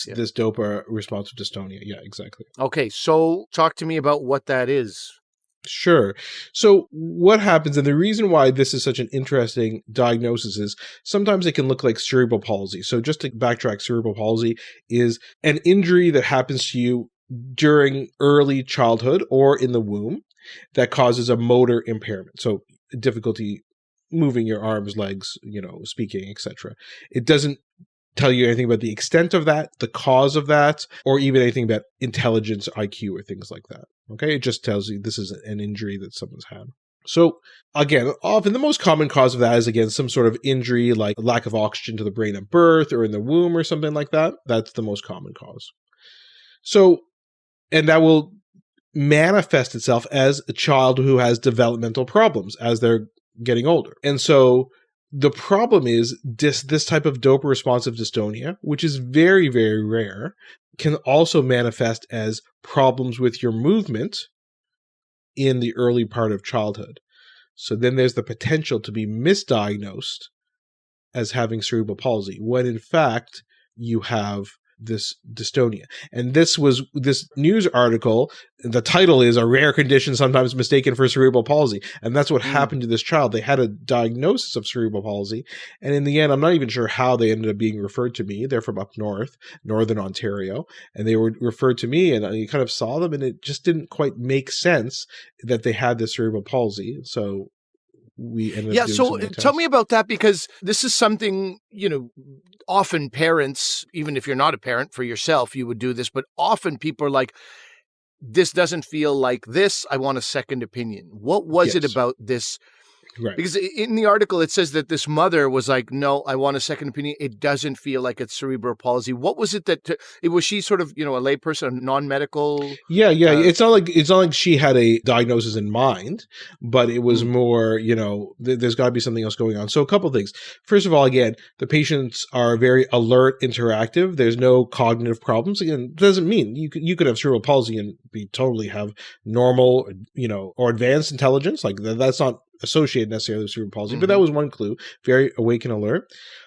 this Dopa-responsive dystonia. Yeah, exactly. Okay, so talk to me about what that is. Sure. So what happens, and the reason why this is such an interesting diagnosis is sometimes it can look like cerebral palsy. So just to backtrack, cerebral palsy is an injury that happens to you during early childhood or in the womb that causes a motor impairment. So difficulty moving your arms, legs, speaking, etc. It doesn't tell you anything about the extent of that, the cause of that, or even anything about intelligence, IQ, or things like that. Okay, it just tells you this is an injury that someone's had. So again, often the most common cause of that is, again, some sort of injury like lack of oxygen to the brain at birth or in the womb or something like that. That's the most common cause. So, and that will manifest itself as a child who has developmental problems as they're getting older. And so the problem is this type of Dopa-responsive dystonia, which is very, very rare, can also manifest as problems with your movement in the early part of childhood. So then there's the potential to be misdiagnosed as having cerebral palsy, when in fact you have this dystonia. And this news article, the title is "A Rare Condition Sometimes Mistaken for Cerebral Palsy." And that's what happened to this child. They had a diagnosis of cerebral palsy. And in the end, I'm not even sure how they ended up being referred to me. They're from up north, northern Ontario. And they were referred to me, and I kind of saw them, and it just didn't quite make sense that they had this cerebral palsy. So we ended up doing some tests. Tell me about that, because this is something, often parents, even if you're not a parent for yourself, you would do this, but often people are like, this doesn't feel like this. I want a second opinion. What was it about this Right. Because in the article, it says that this mother was like, no, I want a second opinion. It doesn't feel like it's cerebral palsy. What was it that, was she sort of, a layperson, a non-medical? Yeah. It's not like she had a diagnosis in mind, but it was more, there's got to be something else going on. So a couple of things. First of all, again, the patients are very alert, interactive. There's no cognitive problems. Again, it doesn't mean you could have cerebral palsy and totally have normal, or advanced intelligence. Like that's not associated necessarily with cerebral palsy, but that was one clue. Very awake and alert.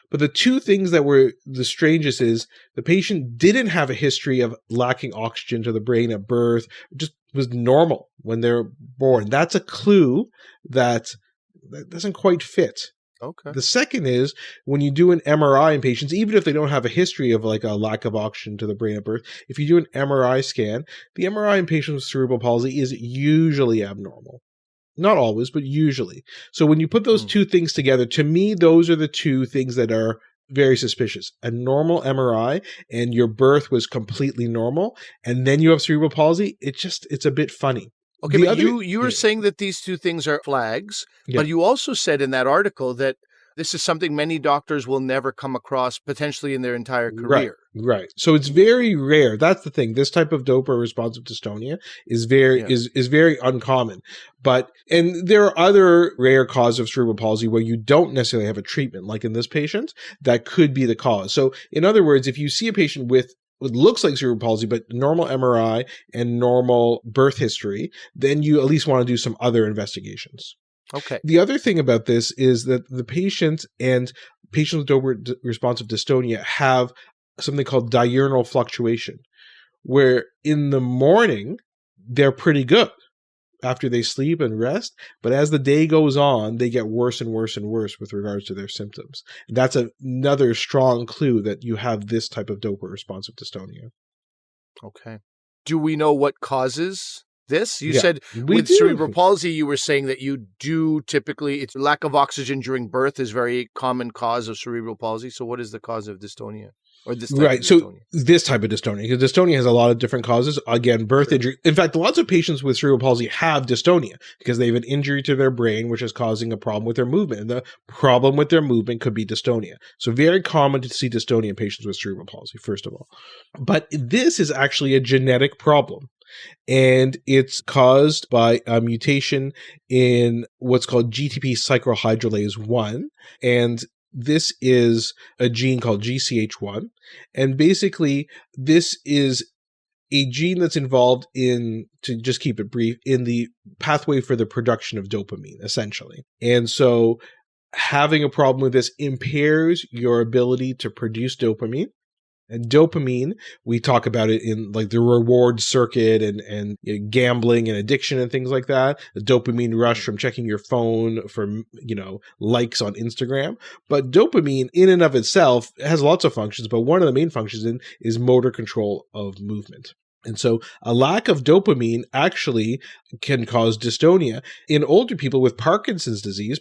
But the two things that were the strangest is the patient didn't have a history of lacking oxygen to the brain at birth, just was normal when they're born. That's a clue that doesn't quite fit. Okay. The second is when you do an MRI in patients, even if they don't have a history of like a lack of oxygen to the brain at birth, if you do an MRI scan, the MRI in patients with cerebral palsy is usually abnormal. Not always, but usually. So when you put those two things together, to me, those are the two things that are very suspicious. A normal MRI and your birth was completely normal, and then you have cerebral palsy, it's a bit funny. Okay, but you were saying that these two things are flags, but you also said in that article that this is something many doctors will never come across potentially in their entire career. Right. So it's very rare. That's the thing. This type of Dopa-responsive dystonia is very uncommon. And there are other rare causes of cerebral palsy where you don't necessarily have a treatment, like in this patient, that could be the cause. So in other words, if you see a patient with what looks like cerebral palsy, but normal MRI and normal birth history, then you at least want to do some other investigations. Okay. The other thing about this is that the patient and patients with Dopa-responsive dystonia have something called diurnal fluctuation, where in the morning, they're pretty good after they sleep and rest. But as the day goes on, they get worse and worse and worse with regards to their symptoms. And that's another strong clue that you have this type of Dopa-responsive dystonia. Okay. Do we know what causes this? You said with cerebral palsy, you were saying that you do typically, it's lack of oxygen during birth is very common cause of cerebral palsy. So what is the cause of dystonia? Or this type of dystonia? So this type of dystonia, because dystonia has a lot of different causes. Again, birth injury. In fact, lots of patients with cerebral palsy have dystonia because they have an injury to their brain, which is causing a problem with their movement. And the problem with their movement could be dystonia. So very common to see dystonia in patients with cerebral palsy, first of all. But this is actually a genetic problem. And it's caused by a mutation in what's called GTP cyclohydrolase 1. And this is a gene called GCH1. And basically, this is a gene that's involved in, to just keep it brief, in the pathway for the production of dopamine, essentially. And so having a problem with this impairs your ability to produce dopamine. And dopamine, we talk about it in like the reward circuit and gambling and addiction and things like that. The dopamine rush from checking your phone for, likes on Instagram. But dopamine in and of itself has lots of functions, but one of the main functions is motor control of movement. And so a lack of dopamine actually can cause dystonia. In older people with Parkinson's disease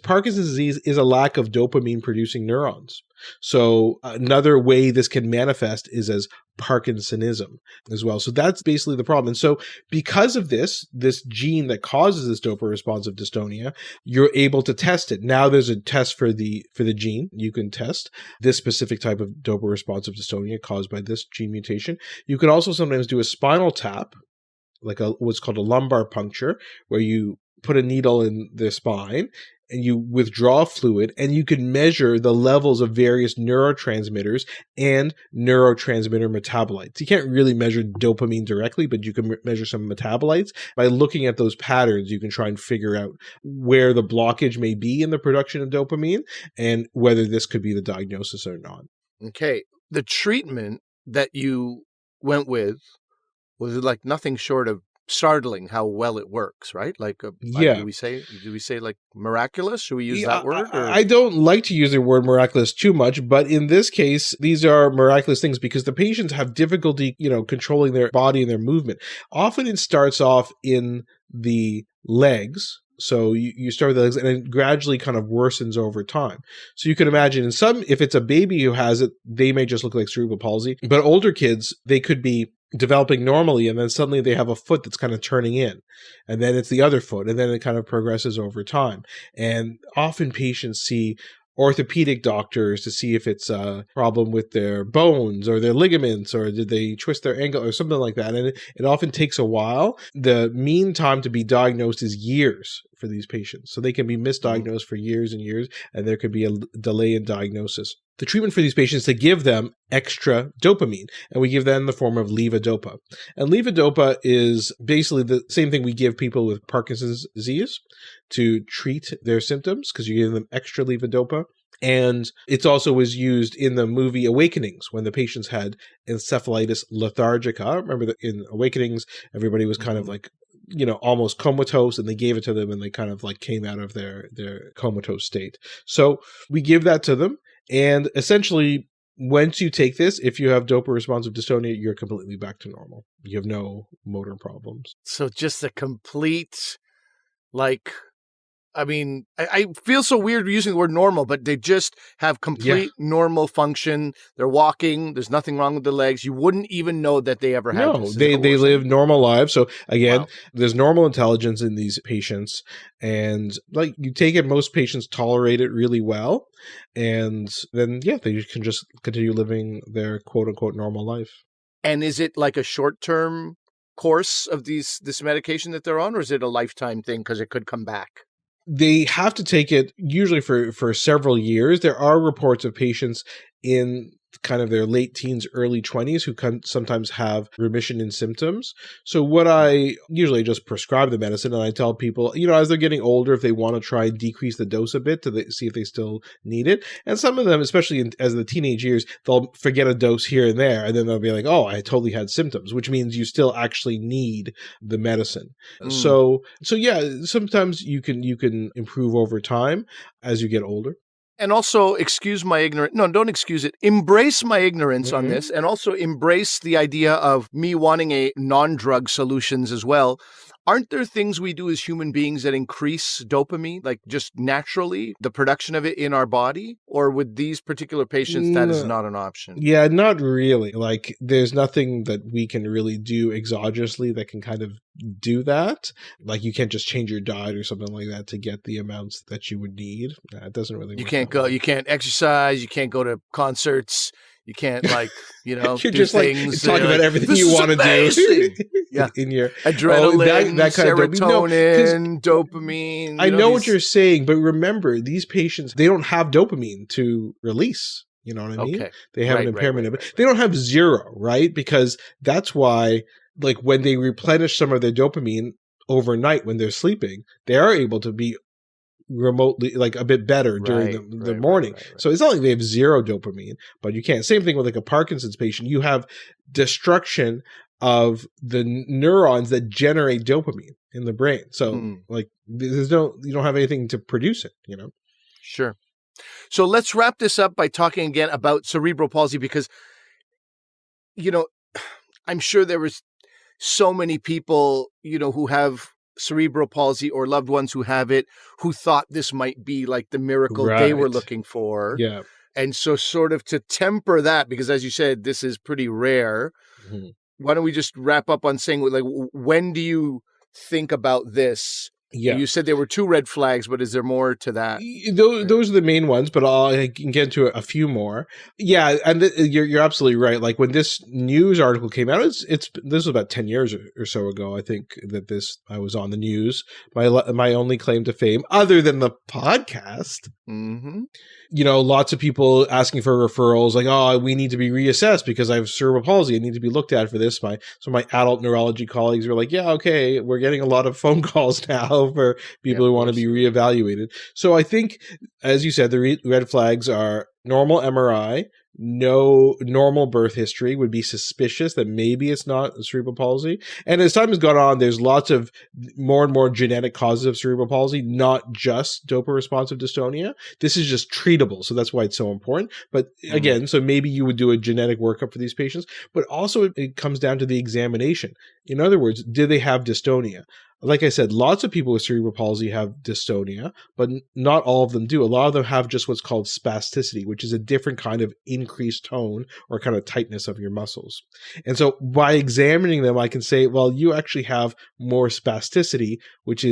is a lack of dopamine producing neurons. So another way this can manifest is as Parkinsonism as well. So that's basically the problem. And so because of this gene that causes this Dopa-responsive dystonia, you're able to test it. Now there's a test for the gene. You can test this specific type of Dopa-responsive dystonia caused by this gene mutation. You can also sometimes do a spinal tap, like what's called a lumbar puncture, where you put a needle in the spine and you withdraw fluid, and you can measure the levels of various neurotransmitters and neurotransmitter metabolites. You can't really measure dopamine directly, but you can measure some metabolites. By looking at those patterns, you can try and figure out where the blockage may be in the production of dopamine and whether this could be the diagnosis or not. Okay. The treatment that you went with was like nothing short of startling how well it works, right? Like, do we say like miraculous? Should we use that word? Or? I don't like to use the word miraculous too much, but in this case, these are miraculous things because the patients have difficulty, controlling their body and their movement. Often it starts off in the legs. So you start with the legs and it gradually kind of worsens over time. So you can imagine if it's a baby who has it, they may just look like cerebral palsy. But older kids, they could be developing normally, and then suddenly they have a foot that's kind of turning in, and then it's the other foot, and then it kind of progresses over time. And often patients see orthopedic doctors to see if it's a problem with their bones or their ligaments, or did they twist their ankle or something like that. And it often takes a while. The mean time to be diagnosed is years for these patients. So they can be misdiagnosed for years and years, and there could be a delay in diagnosis. The treatment for these patients is to give them extra dopamine, and we give that in the form of levadopa. And levadopa is basically the same thing we give people with Parkinson's disease to treat their symptoms, because you give them extra levadopa. And it also was used in the movie Awakenings when the patients had encephalitis lethargica. Remember that in Awakenings, everybody was kind of like, almost comatose, and they gave it to them and they kind of like came out of their comatose state. So we give that to them. And essentially, once you take this, if you have dopa-responsive dystonia, you're completely back to normal. You have no motor problems. So just a complete, I feel so weird using the word normal, but they just have complete normal function. They're walking. There's nothing wrong with the legs. You wouldn't even know that they ever had this. They live normal lives. So again, there's normal intelligence in these patients. And like you take it, most patients tolerate it really well. And then, they can just continue living their quote unquote normal life. And is it like a short-term course of this medication that they're on, or is it a lifetime thing because it could come back? They have to take it usually for several years. There are reports of patients in kind of their late teens, early 20s who can sometimes have remission in symptoms. So what I usually just prescribe the medicine, and I tell people, as they're getting older, if they want to try and decrease the dose a bit to see if they still need it. And some of them, especially as the teenage years, they'll forget a dose here and there, and then they'll be like, oh, I totally had symptoms, which means you still actually need the medicine. So sometimes you can improve over time as you get older. And also, excuse my ignorance. No, don't excuse it. Embrace my ignorance on this, and also embrace the idea of me wanting a non-drug solutions as well. Aren't there things we do as human beings that increase dopamine, like just naturally, the production of it in our body? Or with these particular patients, that is not an option? Yeah, not really. Like, there's nothing that we can really do exogenously that can kind of do that. Like, you can't just change your diet or something like that to get the amounts that you would need. It doesn't really work. You can't exercise, you can't go to concerts. You can't you're do just things. Talk about everything you want to do. Yeah, in your adrenaline, that kind serotonin, dopamine. I know what you're saying, but remember, these patients, they don't have dopamine to release. You know what I mean? Okay. They have an impairment of it. They don't have zero, right? Because that's why, like, when they replenish some of their dopamine overnight when they're sleeping, they are able to be remotely like a bit better during the morning. So it's not like they have zero dopamine, but you can't. Same thing with like a Parkinson's patient. You have destruction of the neurons that generate dopamine in the brain. So like you don't have anything to produce it, Sure. So let's wrap this up by talking again about cerebral palsy, because I'm sure there was so many people, who have cerebral palsy or loved ones who have it, who thought this might be like the miracle they were looking for. Yeah. And so sort of to temper that, because as you said, this is pretty rare. Why don't we just wrap up on saying, like, when do you think about this? Yeah. You said there were 2 red flags, but is there more to that? Those are the main ones, but I can get into a few more. Yeah, and you're absolutely right. Like when this news article came out, this was about 10 years or so ago. I think that I was on the news. My only claim to fame, other than the podcast. Lots of people asking for referrals, like, oh, we need to be reassessed because I have cerebral palsy. I need to be looked at for this. Some of my adult neurology colleagues were like, yeah, okay, we're getting a lot of phone calls now for people who want to be reevaluated. So I think, as you said, the red flags are normal MRI, no normal birth history, would be suspicious that maybe it's not cerebral palsy. And as time has gone on, there's lots of more and more genetic causes of cerebral palsy, not just dopa-responsive dystonia. This is just treatable, so that's why it's so important. But again, so maybe you would do a genetic workup for these patients, but also it comes down to the examination. In other words, do they have dystonia? like I said, lots of people with cerebral palsy have dystonia, but not all of them do. A lot of them have just what's called spasticity, which is a different kind of increased tone or kind of tightness of your muscles. And so by examining them, I can say, well, you actually have more spasticity, which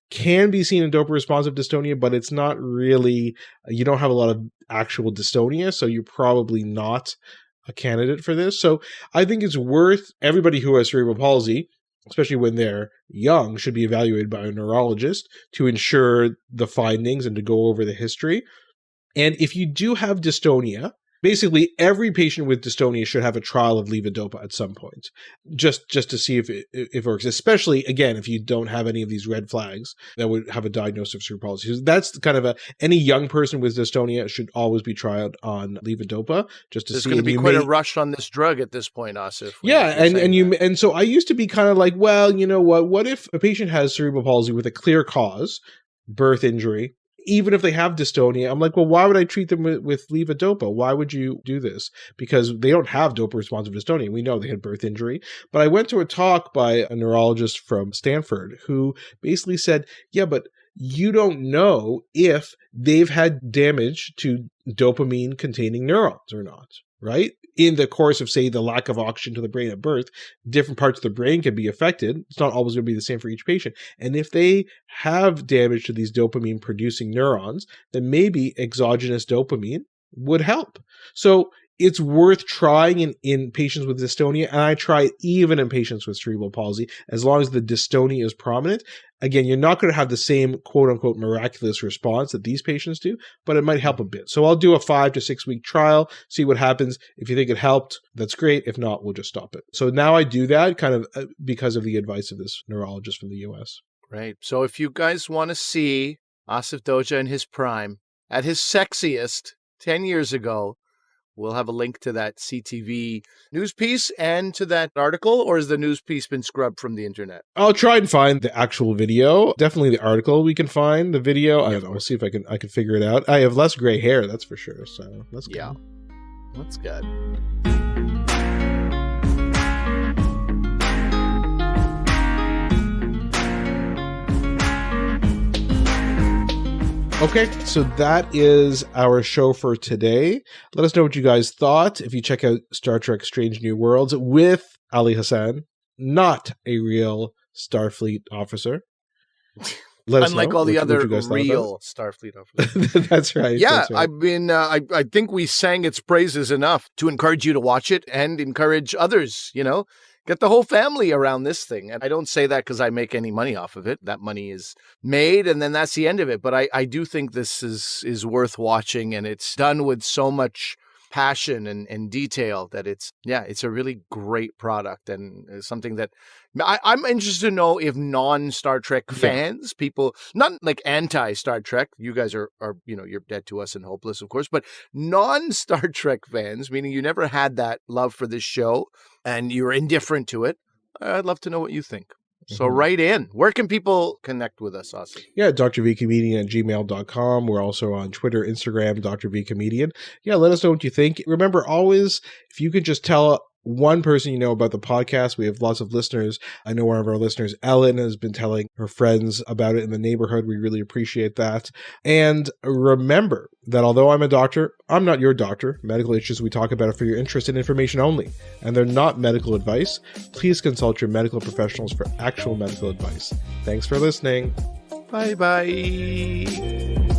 can be seen in dopa-responsive dystonia, but it's not really, you don't have a lot of actual dystonia, so you're probably not a candidate for this. So I think it's worth, everybody who has cerebral palsy, especially when they're young, should be evaluated by a neurologist to ensure the findings and to go over the history. And if you do have dystonia, basically every patient with dystonia should have a trial of levadopa at some point, just to see if it works, especially, again, if you don't have any of these red flags that would have a diagnosis of cerebral palsy. That's kind of any young person with dystonia should always be tried on levadopa just to see. There's going to be quite a rush on this drug at this point, Asif. Yeah, and so I used to be kind of like, well, you know what if a patient has cerebral palsy with a clear cause, birth injury, even if they have dystonia, I'm like, well, why would I treat them with levadopa? Why would you do this? Because they don't have dopa-responsive dystonia. We know they had birth injury. But I went to a talk by a neurologist from Stanford who basically said, yeah, but you don't know if they've had damage to dopamine-containing neurons or not, right? In the course of, say, the lack of oxygen to the brain at birth, different parts of the brain can be affected. It's not always going to be the same for each patient. And if they have damage to these dopamine-producing neurons, then maybe exogenous dopamine would help. So it's worth trying in patients with dystonia, and I try it even in patients with cerebral palsy, as long as the dystonia is prominent. Again, you're not going to have the same quote-unquote miraculous response that these patients do, but it might help a bit. So I'll do a 5 to 6 week trial, see what happens. If you think it helped, that's great. If not, we'll just stop it. So now I do that kind of because of the advice of this neurologist from the US. Right. So if you guys want to see Asif Doja in his prime, at his sexiest 10 years ago, we'll have a link to that CTV news piece and to that article, or has the news piece been scrubbed from the internet? I'll try and find the actual video. Definitely the article we can find. The video, I don't know. We'll see if I can figure it out. I have less gray hair, that's for sure. So that's good. Yeah, that's good. Okay, so that is our show for today. Let us know what you guys thought. If you check out Star Trek Strange New Worlds with Ali Hassan, not a real Starfleet officer. Unlike all the other real Starfleet officers. That's right. Yeah, that's right. I mean, I think we sang its praises enough to encourage you to watch it and encourage others, get the whole family around this thing. And I don't say that because I make any money off of it. That money is made, and then that's the end of it. But I do think this is worth watching, and it's done with so much passion and detail that it's a really great product, and something that I'm interested to know if non-Star Trek fans, people, not like anti-Star Trek, you guys are you're dead to us and hopeless, of course, but non-Star Trek fans, meaning you never had that love for this show and you're indifferent to it, I'd love to know what you think. So write in. Where can people connect with us, Asif? Yeah, drvcomedian@gmail.com. We're also on Twitter, Instagram, drvcomedian. Yeah, let us know what you think. Remember, always, if you could just tell one person you know about the podcast. We have lots of listeners. I know one of our listeners, Ellen, has been telling her friends about it in the neighborhood. We really appreciate that. And remember that although I'm a doctor, I'm not your doctor. Medical issues we talk about are for your interest and information only, and they're not medical advice. Please consult your medical professionals for actual medical advice. Thanks for listening. Bye-bye.